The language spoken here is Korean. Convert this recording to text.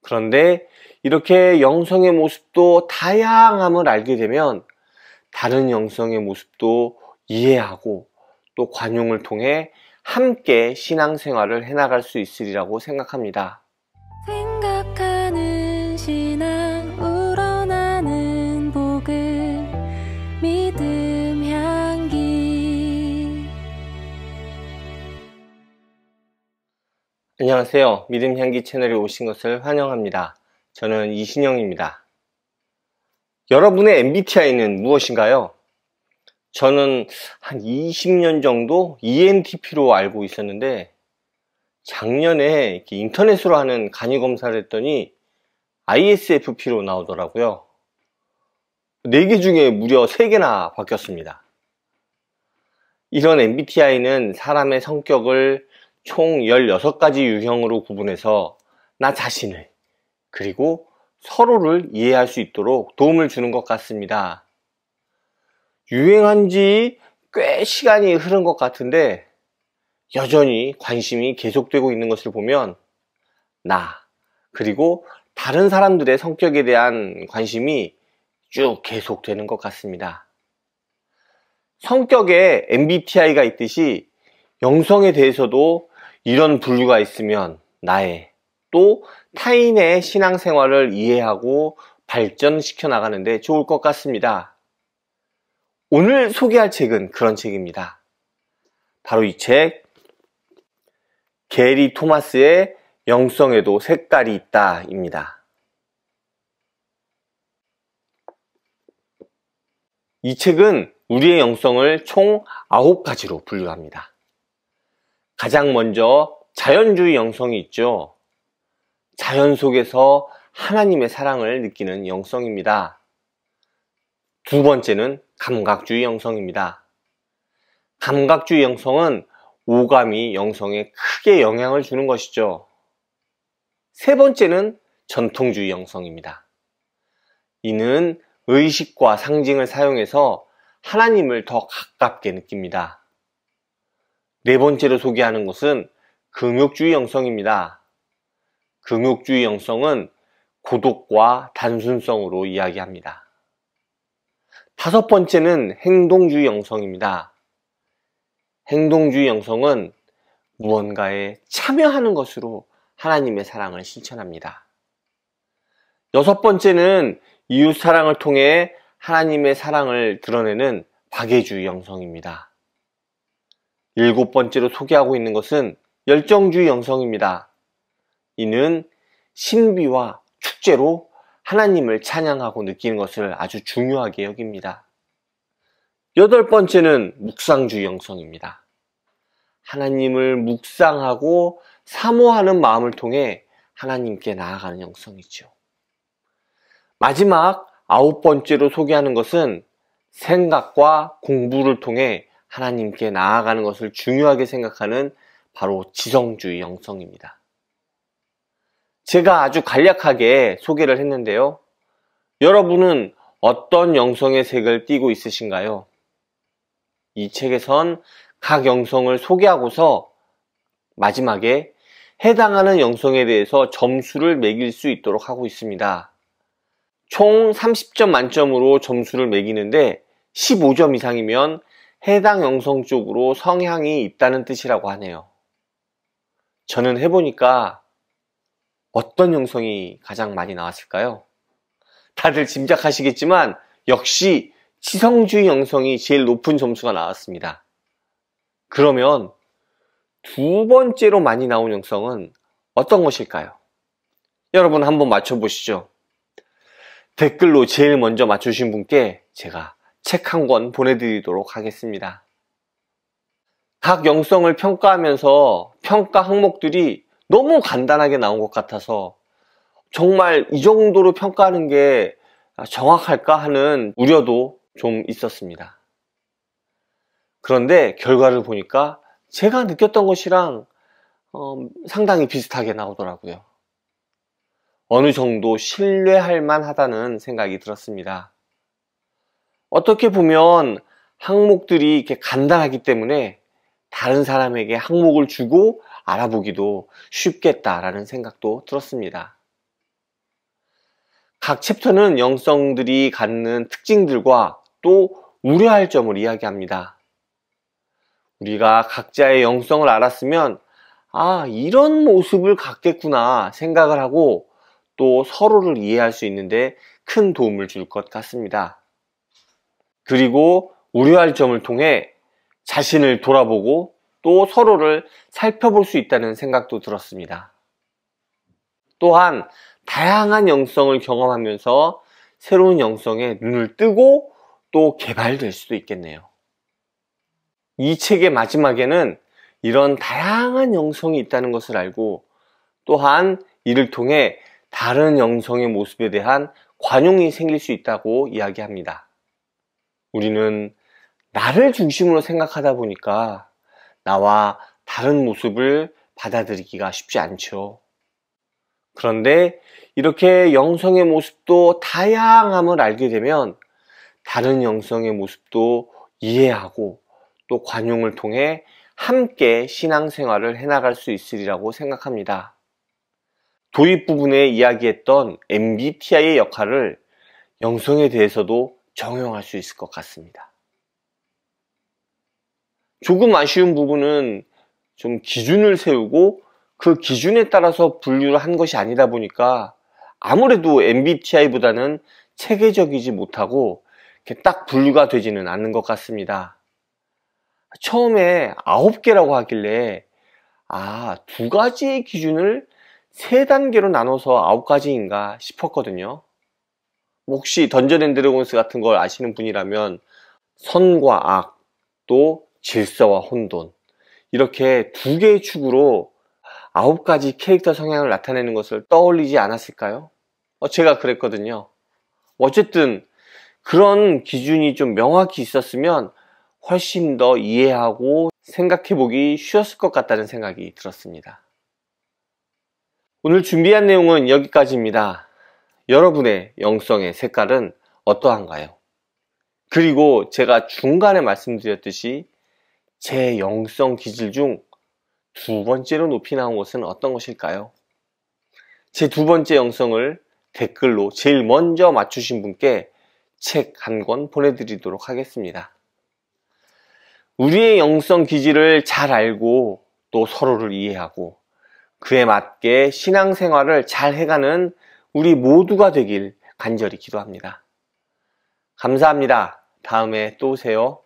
그런데 이렇게 영성의 모습도 다양함을 알게 되면 다른 영성의 모습도 이해하고 또 관용을 통해 함께 신앙생활을 해나갈 수 있으리라고 생각합니다. 생각하는 신앙 우러나는 복음 믿음 향기. 안녕하세요. 믿음 향기 채널에 오신 것을 환영합니다. 저는 이신영입니다. 여러분의 MBTI는 무엇인가요? 저는 한 20년 정도 ENTP로 알고 있었는데 작년에 이렇게 인터넷으로 하는 간이 검사를 했더니 ISFP로 나오더라고요. 4개 중에 무려 3개나 바뀌었습니다. 이런 MBTI는 사람의 성격을 총 16가지 유형으로 구분해서 나 자신을 그리고 서로를 이해할 수 있도록 도움을 주는 것 같습니다. 유행한 지 꽤 시간이 흐른 것 같은데 여전히 관심이 계속되고 있는 것을 보면 나 그리고 다른 사람들의 성격에 대한 관심이 쭉 계속되는 것 같습니다. 성격에 MBTI가 있듯이 영성에 대해서도 이런 분류가 있으면 나의 또 타인의 신앙생활을 이해하고 발전시켜 나가는데 좋을 것 같습니다. 오늘 소개할 책은 그런 책입니다. 바로 이 책, 게리 토마스의 영성에도 색깔이 있다 입니다. 이 책은 우리의 영성을 총 9가지로 분류합니다. 가장 먼저 자연주의 영성이 있죠. 자연 속에서 하나님의 사랑을 느끼는 영성입니다. 두 번째는 감각주의 영성입니다. 감각주의 영성은 오감이 영성에 크게 영향을 주는 것이죠. 세 번째는 전통주의 영성입니다. 이는 의식과 상징을 사용해서 하나님을 더 가깝게 느낍니다. 네 번째로 소개하는 것은 금욕주의 영성입니다. 금욕주의 영성은 고독과 단순성으로 이야기합니다. 다섯 번째는 행동주의 영성입니다. 행동주의 영성은 무언가에 참여하는 것으로 하나님의 사랑을 실천합니다. 여섯 번째는 이웃 사랑을 통해 하나님의 사랑을 드러내는 박애주의 영성입니다. 일곱 번째로 소개하고 있는 것은 열정주의 영성입니다. 이는 신비와 축제로 하나님을 찬양하고 느끼는 것을 아주 중요하게 여깁니다. 여덟 번째는 묵상주의 영성입니다. 하나님을 묵상하고 사모하는 마음을 통해 하나님께 나아가는 영성이죠. 마지막 9번째로 소개하는 것은 생각과 공부를 통해 하나님께 나아가는 것을 중요하게 생각하는 바로 지성주의 영성입니다. 제가 아주 간략하게 소개를 했는데요. 여러분은 어떤 영성의 색을 띠고 있으신가요? 이 책에선 각 영성을 소개하고서 마지막에 해당하는 영성에 대해서 점수를 매길 수 있도록 하고 있습니다. 총 30점 만점으로 점수를 매기는데 15점 이상이면 해당 영성 쪽으로 성향이 있다는 뜻이라고 하네요. 저는 해보니까 어떤 영성이 가장 많이 나왔을까요? 다들 짐작하시겠지만 역시 지성주의 영성이 제일 높은 점수가 나왔습니다. 그러면 두 번째로 많이 나온 영성은 어떤 것일까요? 여러분 한번 맞춰보시죠. 댓글로 제일 먼저 맞추신 분께 제가 책 한 권 보내드리도록 하겠습니다. 각 영성을 평가하면서 평가 항목들이 너무 간단하게 나온 것 같아서 정말 이 정도로 평가하는 게 정확할까 하는 우려도 좀 있었습니다. 그런데 결과를 보니까 제가 느꼈던 것이랑 상당히 비슷하게 나오더라고요. 어느 정도 신뢰할 만하다는 생각이 들었습니다. 어떻게 보면 항목들이 이렇게 간단하기 때문에 다른 사람에게 항목을 주고 알아보기도 쉽겠다라는 생각도 들었습니다. 각 챕터는 영성들이 갖는 특징들과 또 우려할 점을 이야기합니다. 우리가 각자의 영성을 알았으면 이런 모습을 갖겠구나 생각을 하고 또 서로를 이해할 수 있는데 큰 도움을 줄 것 같습니다. 그리고 우려할 점을 통해 자신을 돌아보고 또 서로를 살펴볼 수 있다는 생각도 들었습니다. 또한 다양한 영성을 경험하면서 새로운 영성에 눈을 뜨고 또 개발될 수도 있겠네요. 이 책의 마지막에는 이런 다양한 영성이 있다는 것을 알고 또한 이를 통해 다른 영성의 모습에 대한 관용이 생길 수 있다고 이야기합니다. 우리는 나를 중심으로 생각하다 보니까 나와 다른 모습을 받아들이기가 쉽지 않죠. 그런데 이렇게 영성의 모습도 다양함을 알게 되면 다른 영성의 모습도 이해하고 또 관용을 통해 함께 신앙생활을 해나갈 수 있으리라고 생각합니다. 도입 부분에 이야기했던 MBTI의 역할을 영성에 대해서도 적용할 수 있을 것 같습니다. 조금 아쉬운 부분은 좀 기준을 세우고 그 기준에 따라서 분류를 한 것이 아니다 보니까 아무래도 MBTI보다는 체계적이지 못하고 이렇게 딱 분류가 되지는 않는 것 같습니다. 처음에 9개라고 하길래 2가지의 기준을 3단계로 나눠서 9가지인가 싶었거든요. 혹시 던전 앤 드래곤스 같은 걸 아시는 분이라면 선과 악, 또 질서와 혼돈, 이렇게 2개의 축으로 9가지 캐릭터 성향을 나타내는 것을 떠올리지 않았을까요? 제가 그랬거든요. 어쨌든 그런 기준이 좀 명확히 있었으면 훨씬 더 이해하고 생각해보기 쉬웠을 것 같다는 생각이 들었습니다. 오늘 준비한 내용은 여기까지입니다. 여러분의 영성의 색깔은 어떠한가요? 그리고 제가 중간에 말씀드렸듯이 제 영성 기질 중 2번째로 높이 나온 것은 어떤 것일까요? 제 2번째 영성을 댓글로 제일 먼저 맞추신 분께 책 한 권 보내드리도록 하겠습니다. 우리의 영성 기질을 잘 알고 또 서로를 이해하고 그에 맞게 신앙생활을 잘 해가는 우리 모두가 되길 간절히 기도합니다. 감사합니다. 다음에 또 오세요.